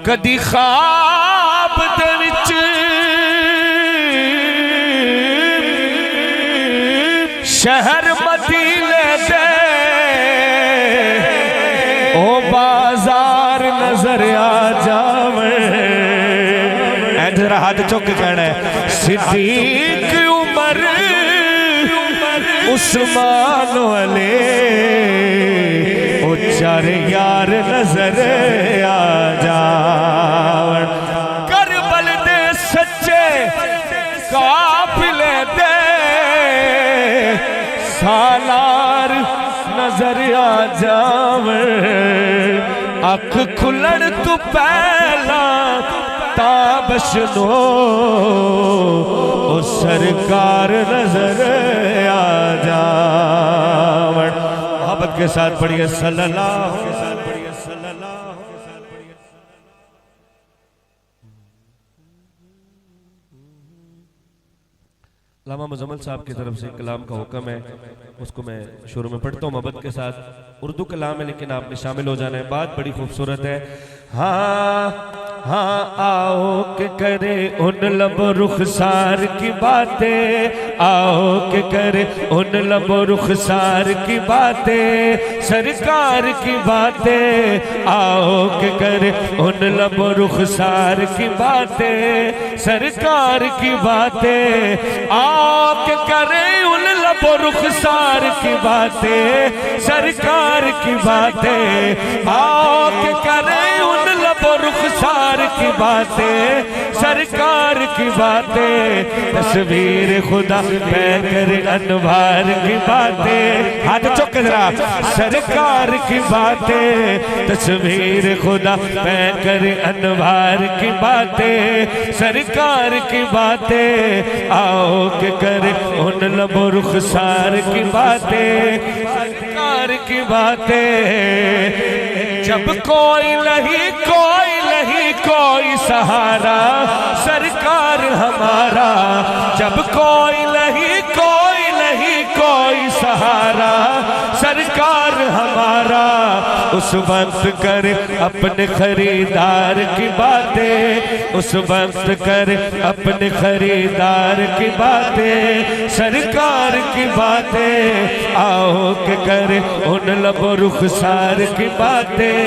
कदी ख्वाब दे विच शहर मदीने दे ओ बाजार नजर आ जावे। जरा हाथ चुक कहना है सिद्दीक उमर उस्मान वाले ओ चार यार नजर आ जावन। करबल दे सच्चे काफिले दे सालार नजर आ जावे। अख खुलण तू पहला ताबशनो ओ सरकार नजर आ जावन। मोहब्बत के साथ पढ़िए सल्लल्लाहु के साथ पढ़िए सल्लल्लाहु के साथ पढ़िए। अल्लामा मुजम्मिल साहब की तरफ से कलाम का हुक्म है, उसको मैं शुरू में पढ़ता हूँ मोहब्बत के साथ। उर्दू कलाम है लेकिन आपने शामिल हो जाना है। बात बड़ी खूबसूरत है। हाँ हाँ आओ के करे उन लब रुखसार की बातें, आओ के करे उन लब रुखसार की बातें, सरकार की बातें। आओ के करे उन लब रुखसार की बातें, सरकार की बातें। आओ के करे उन लब रुखसार की बातें, सरकार की बातें। आओ के करे उन लब रुखसार की बातें, सरकार की बातें। तस्वीर खुदा पैकर अनवार की बातें। हाथ चौक जरा। सरकार की बातें, तस्वीर खुदा पैकर अनवार की बातें, सरकार की बातें। आओ के करे उन लब रुखसार की बातें, सरकार की बातें। जब कोई नहीं कोई सहारा, सरकार हमारा। जब कोई नहीं कोई सहारा, सरकार हमारा। उस वक्त करे अपने खरीदार की बातें, उस वक्त करे अपने खरीदार की बातें, सरकार की बातें। आओ के करे उन लब रुखसार की बातें,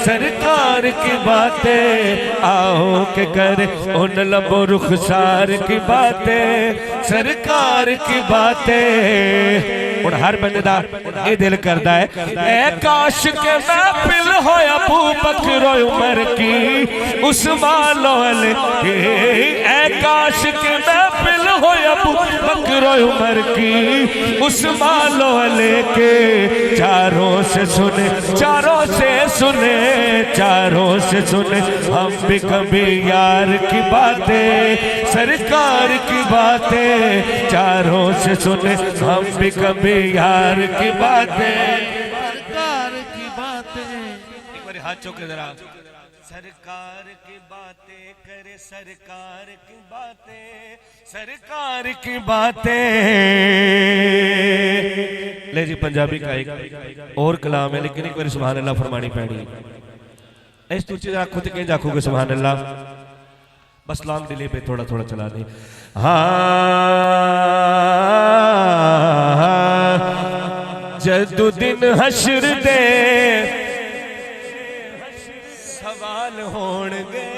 सरकार की बातें। आओ के करे उन लब रुखसार की बातें, सरकार की बातें। और हर बंदे दा ये दिल करदा है ए काश के महफिल होया अबू बकर उमर की उस्मान वाले। ए काश के महफिल होया अबू बकर उमर की उस्मान वाले के। चारों से सुने चारों से सुने चारों से सुने हम भी कभी यार की बातें, सरकार की बातें। चारों से सुने हम भी कभी यार की बातें, सरकार की बातें। एक बार हाथ चौके जरा। सरकार की बातें करे, सरकार की बातें, सरकार की बातें। ले जी पंजाबी का एक और कलाम है लेकिन एक बार सुभान अल्लाह फरमानी पैनी। इस तुझे जरा खुद कहीं जाखोगे सुभान अल्लाह। बस लॉन्ग डिले पे थोड़ा थोड़ा चला दे। हाँ जदुद्दीन हशर दे सवाल होणगे।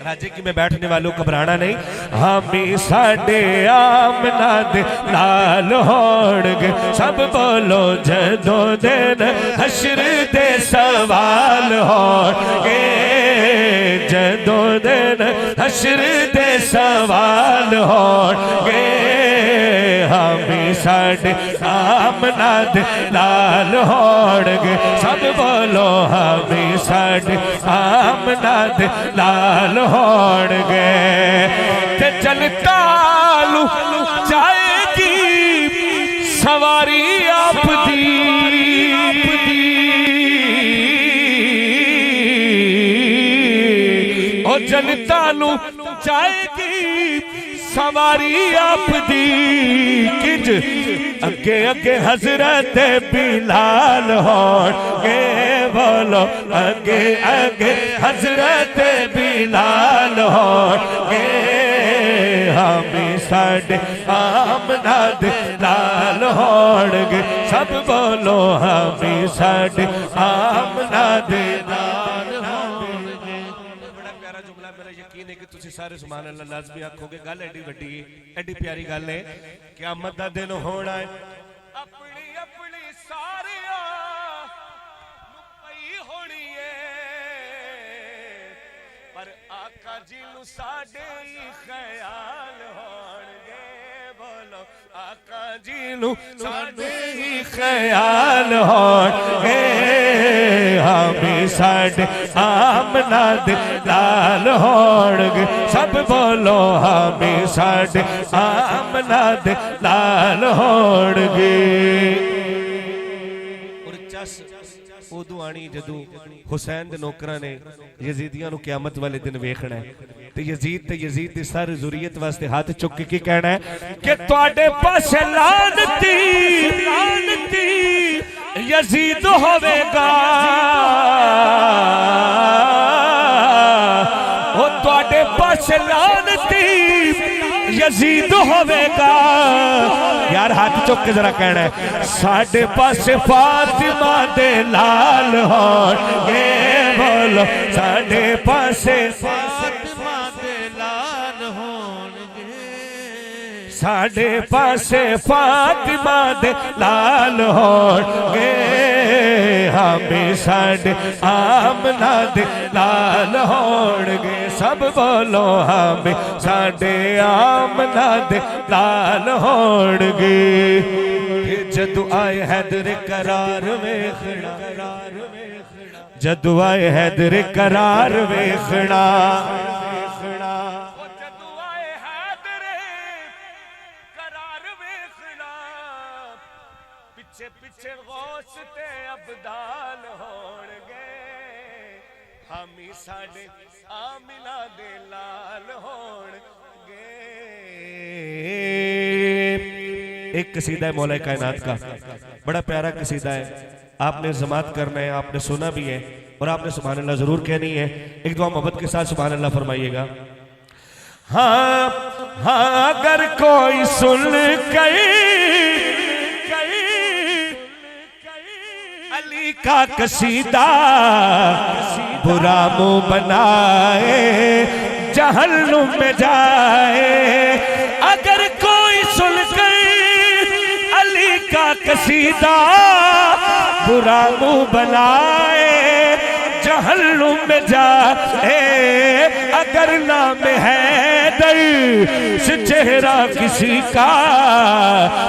राजे की में बैठने वालों घबराना नहीं। हामी साडे आमना दे नाल होणगे। सब बोलो जदों दिन हशर दे सवाल होणगे। जदों दिन हशर दे सवाल होणगे। हामी साडे आमना दे नाल होणगे। सब बोलो हामी साडे आमना दे नाल होणगे। ते जनतालू जाएगी सवारी आप दी। ओ जनतालू जाएगी सवारी आप दी। किज अगे अगे हजरत बिलाल होणगे। बोलो आगे आगे हजरत बिलाल होंगे हामी साडे आमना दे लाल होंगे सब बोलो हामी साडे आमना दे लाल होंगे। बड़ा प्यारा जुमला मेरा यकीन है कि तुसी सारे सुभान अल्लाह लाज़मी आखोगे। गल एडी वड्डी एडी प्यारी गल है क़यामत दा दिन होना है अपनी अपनी सारियां नूं पई होनी है पर आका जी नूं साडे ही ख्याल होणगे बोलो आका जी नूं साडे ही ख्याल होणगे हामी साडे आमना दे लाल होणगे सब बोलो हामी साडे आमना दे लाल होणगे। और चस उदू आनी जदू हुसैन दे नौकरां ने यजीदियां नूं क़यामत वाले दिन वेखना है ते यजीद दी सारी ज़ुरियत वास्ते हाथ चुक के कहना है कि तुहाडे पासे लानती यजीद होवेगा ओ तुहाडे पासे लानती यजीद होवेगा। यार हाथ चुक के जरा कहना है साडे पासे फातिमा दे लाल होंगे बोलो साडे पासे फातिमा दे लाल होंगे साडे पासे फातिमा दे लाल होंगे हमें साडे आमना दे लाल होंगे सब बोलो हमें साडे आमना दे लाल होंगे। जदू आए हैदर करार वेखना जदू आए हैदर करार वेखना पिछे गौस ते अबदाल होणगे हामी साडे आमिना दे लाल होणगे। एक कसीदा है मौला कायनात का बड़ा प्यारा कसीदा है आपने जमात करना है आपने सुना भी है और आपने सुभान अल्लाह जरूर कहनी है। एक दुआ मोहब्बत के साथ सुभान अल्लाह फरमाइएगा। हाँ हाँ अगर कोई सुन गई अली का कसीदा बुरा मुंह बनाए जहन्नुम में जाए अगर कोई सुनकर अली का कसीदा बुरा मुंह बनाए जहन्नुम में जाए अगर नाम है दर से चेहरा किसी का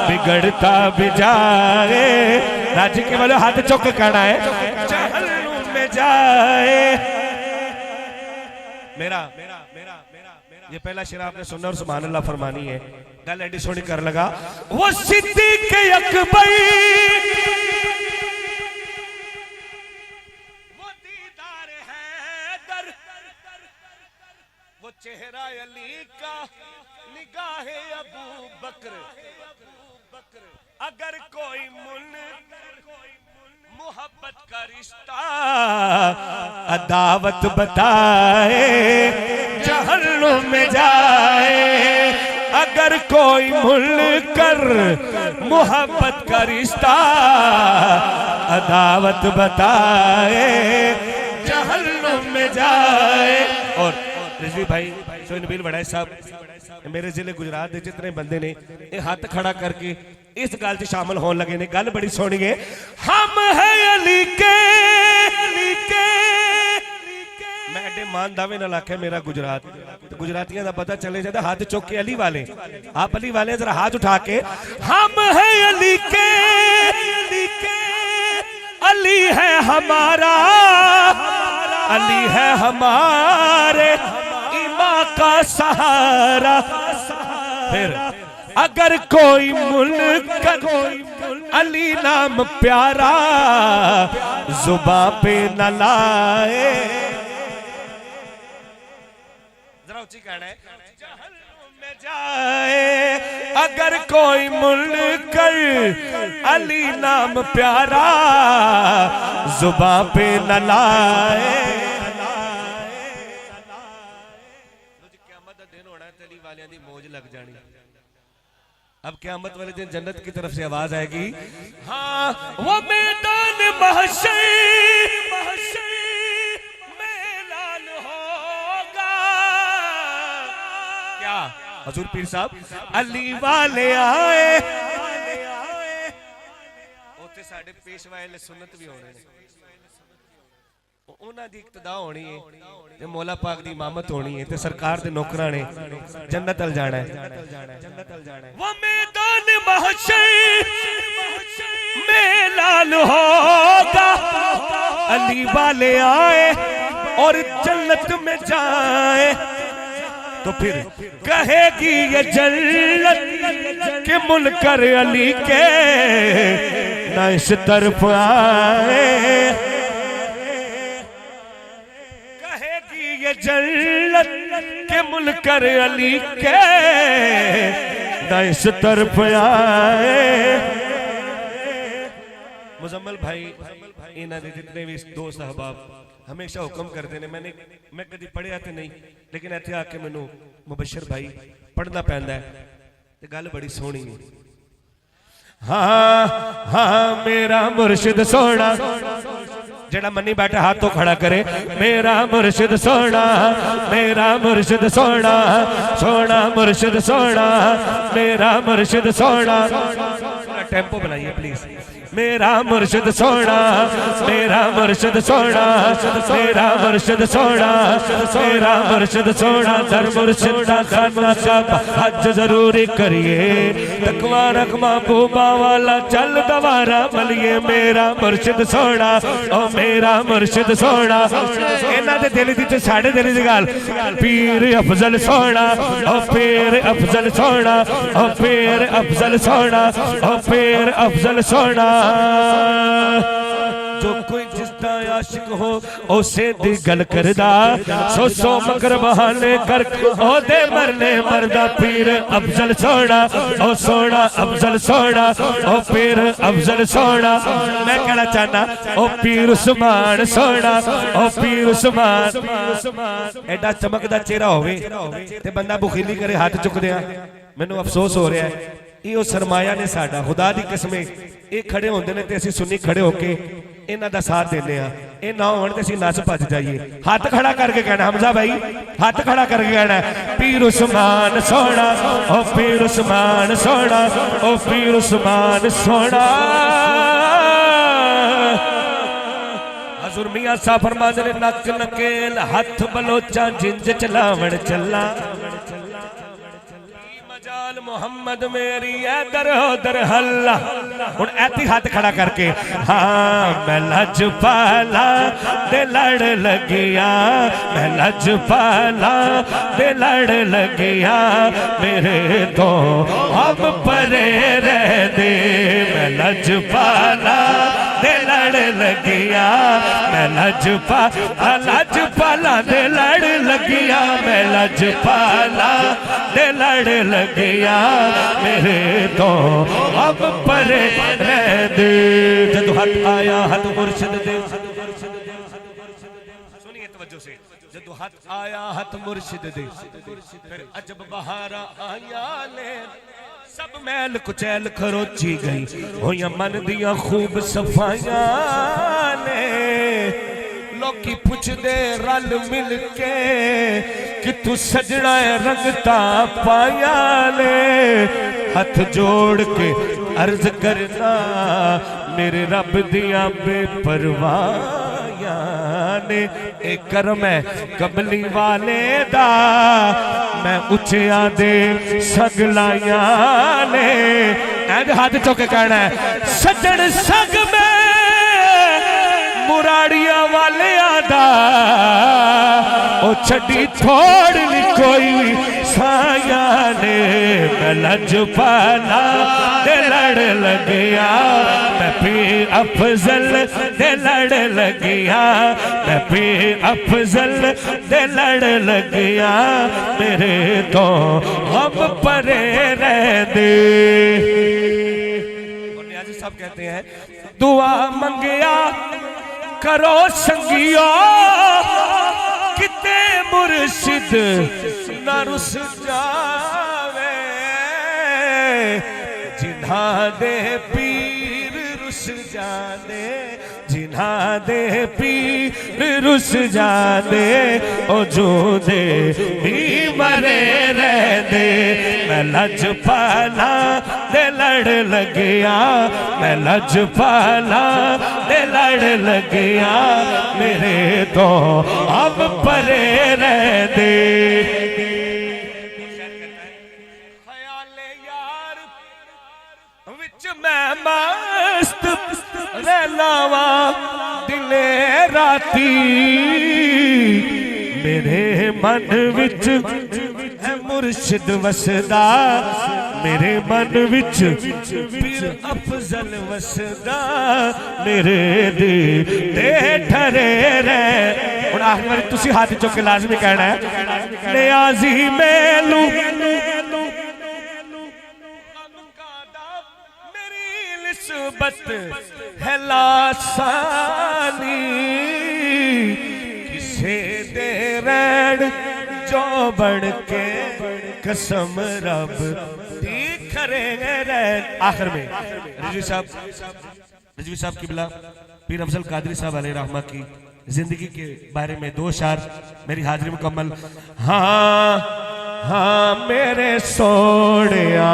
बिगड़ता भी जाए राजी के बोले हाथ चौक कहना है जहन्नुम में जाए। मेरा ये पहला शेर आपने सुनना और सुभान अल्लाह फरमानी है। गल एडी सोनी कर लगा वो सिद्दीक अकबर वो दीदार हैदर वो चेहरा अली का निगाहे अबू बकर अगर कोई मोहब्बत का रिश्ता अदावत बताए जहन्नुम में जाए अगर कोई मुनकर मोहब्बत का रिश्ता अदावत बताए जहन्नुम में जाए। और रिजवी भाई सोइन बिल बड़ाई साहब मेरे जिले गुजरात के जितने बंदे ने ये हाथ खड़ा करके इस गल च शामिल होने लगे ने गल बड़ी सोहनी है। हम है अली के मैं एडे मान दावे नाल आखे मेरा गुजरात गुजरातियों का पता चले जाता हाथ चुक के अली वाले आप अली वाले जरा हाथ उठा के हम है अली के अली है हमारा अली है हमारे इमाम का सहारा। फिर अगर कोई मुनकर अली नाम प्यारा जुबां पे न लाए जरा उची कहना है जहन्नुम में जाए अगर कोई मुनकर अली नाम प्यारा जुबां पे न लाए। क़यामत दा दिन होना ते अली वालियां दी मौज लग जानी। अब क़यामत वाले दिन जन्नत की तरफ से आवाज आएगी, हाँ वो मैदान महशर हजूर पीर साहब अली वाले आए उत्थे साडे पेशवा अहले सुन्नत भी होने ने उन्हां दी इक्तदा होनी है ते मौला पाक दी इमामत होनी है ते सरकार दे नौकरां ने जन्नत अल जाना है। वो मैदान महशर में लाल होगा अली वाले आए और जन्नत में जाए तो फिर कहेगी ये जन्नत के मुनकर अली के न इस तरफ आए। कहेगी ये जन्नत के मुनकर अली के न इस तरफ आए। मुजम्मल भाई इन्हां दे जितने भी दोस्त अहबाब हमेशा हुक्म करते हैं। मैं कभी पढ़िया तो नहीं लेकिन इत्थे आके मैनू मुबशर भाई पढ़ना पैंदा है ते गल बड़ी सोहनी है। हाँ हाँ मेरा मुर्शिद सोना जेड़ा मनी बैठा हाथ तो खड़ा करे, मेरा मुर्शिद सोना मेरा मुर्शिद सोना सोना मुर्शिद सोना मेरा मुर्शिद सोना। थोड़ा टेम्पो बनाइए प्लीज। मेरा मुर्शिद सोना मेरा मुर्शिद सोना मेरा मुर्शिद सोना मेरा मुर्शिद सोना दर मुर्शिद दा खाना सब हज जरूरी करिए तकवा रख महबूबा वाला चल गवारा मलिए। मेरा मुर्शिद सोना ओ मेरा मुर्शिद सोना इन्हां दे दिल दी ते साडे दिल दी गल पीर अफजल सोना ओ पीर अफजल सोना ओ पीर अफजल सोना ओ पीर अफजल सोना। जो कोई जिसदा आशिक हो उसे दी गल करदा सो सो मकर बहाने कर ओदे मरने मरदा पीर अफजल सोना ओ सोना अफजल सोना ओ पीर अफजल सोना। मैं कहना चाहना ओ पीर उस्मान सोना ओ पीर उस्मान। एडा चमकदा चेहरा होवे ते बंदा बुखीली करे हाथ चुकदे मैनू अफसोस हो रहा है। यो सरमाया ने साडा खुदा दी कसम ये खड़े होंदे ने ते असीं सुन्नी खड़े होके इन्हां दा साथ देने आ। ये ना होण ते असीं नस भज जाइए। हाथ खड़ा करके कहना हमजा भाई हाथ खड़ा करके कहना पीर उस्मान सोना ओ पीर उस्मान सोना ओ पीर उस्मान सोना। हजूर मियां साहब फरमांदे ने नक नकेल हथ बलोचा जिंज चलावण चला मोहम्मद मेरी दर दर हल्ला। हुण ऐती हाथ खड़ा करके हाँ मैं लजपाला दे लड़ लगिया मैं लजपाला दे लड़ लगिया मेरे तो अब परे रह दे। मैं लजपाला दे लड़ लगिया मैं लजपाला दे लड़ लगिया मैं लजपाला दे लड़ लगिया मेरे तो अब परे रह दे। जदों हथ आया हथ मुर्शिद दे सुनिए तवज्जो से जदों हथ आया हथ मुर्शिद दे फिर अजब बहारा आया ले सब मैल कुचैल खरोची गई होया मन दिया खूब सफाइयां ने। लोकी पुछदे रल मिल के कि तू सजना रंगता पाया ने। हथ जोड़ के अर्ज करना मेरे रब दिया बेपरवाहियां ने। एक करम है कमली वाले दा मैं उचिया दे सगलाया ने। हाथ चौके कहना है सजन सग में मुराड़िया वाले आदा ओ छड़ी थोड़ ली कोई साया ने मैं लजपाला दे लड़ लगिया मैं पीर अफजल दे लड़ लगिया मैं पीर अफजल दे लड़ लगिया मेरे तो अब परे रह दे। सब कहते हैं दुआ मंगिया करो संगिया किते मुर्शिद न रुस जावे जिन्हा दे पीर रुस जाने जिन्हा दे पीर रुस जाने ओ जो दे भी मरे रह दे मैं लजपाला दे लड़ लगिया मैं लजपाला दे लड़ लगिया मेरे तो अब परे रह दे। ख्याले यार विच मैं मस्त रहलावा दिले राती मेरे मन विच मुर्शिद वसदा मेरे मन विच पीर अफजल वसदा मेरे दिल ते ठरे रह। हुण आखिरी बारी तुसी हाथ चुक के लाजमी कहना है नियाज़ी मैनू मेरी निस्बत है लासानी किसे दे रैन जो बढ़ के कसम रब दी करेंगे रैन। आखिर में रिजवी साहब की बिला पीर अफजल कादरी साहब अलैहि रहमा की जिंदगी के बारे में दो शार मेरी हाजिरी मुकम्मल। हाँ हाँ मेरे सोनिया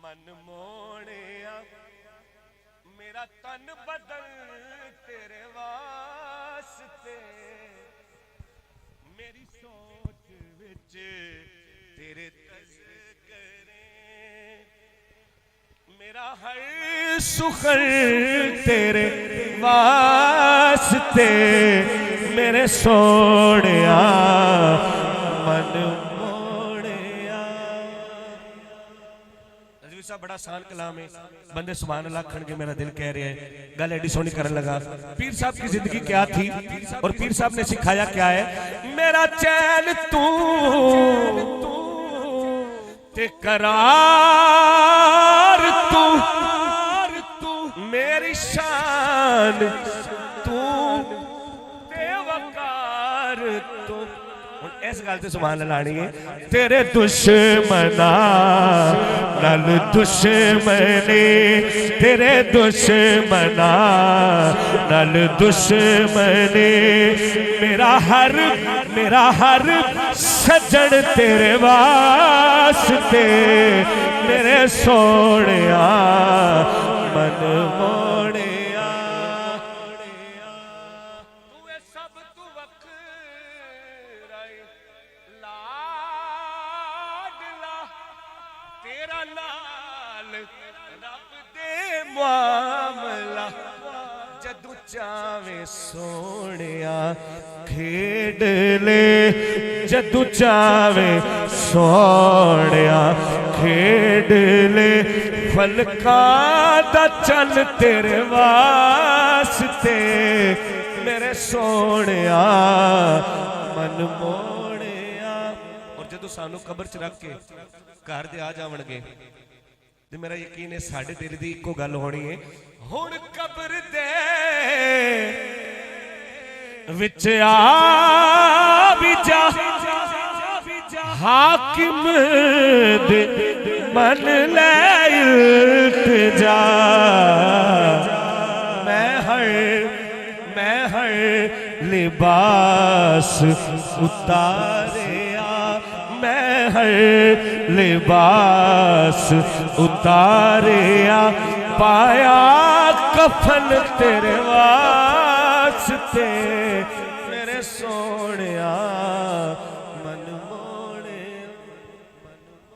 मन मोड़िया मेरा तन बदन तेरे वास्ते मेरी सोच विच तेरे तज़किरे मेरा हर सुखर तेरे वास्ते मेरे सोनिया मन मोड़िया। रज़वी साहब बड़ा आसान कलाम है बंदे सुभान अल्लाह खन के मेरा दिल कह रहे हैं गल एडी सोनी करने लगा। पीर साहब की जिंदगी क्या थी और पीर साहब ने सिखाया क्या है। मेरा चैन तू ते करार तू मेरी शान तू ते वकार तू। इस गल से सुभान अल्लाह आनी है तेरे दुश्मना नल दुश्मनी तेरे दुश्मना नल दुश्मनी मेरा हर सजन तेरे वास्ते मेरे सोनिया मन मोड़िया। तू सब तू वखरा लाडला तेरा नाल रब दे मामला जदू चावे सोनिया खेड ले जदू चावे सोनिया खेड ले फलका दा चल तेरे वास्ते मेरे सोनिया मन मोड़िया। और जदू सानू कबर च रख के घर दे आ जावणगे ते मेरा यकीन है साडे दिल दी इक्को गल होनी है हुण कबर दे विच आ भी जा हाकिम दे मन ले इल्तिजा मैं हर लिबास उतारिया मैं हर लिबास उतारिया पाया कफन तेरे वास्ते मेरे सोनिया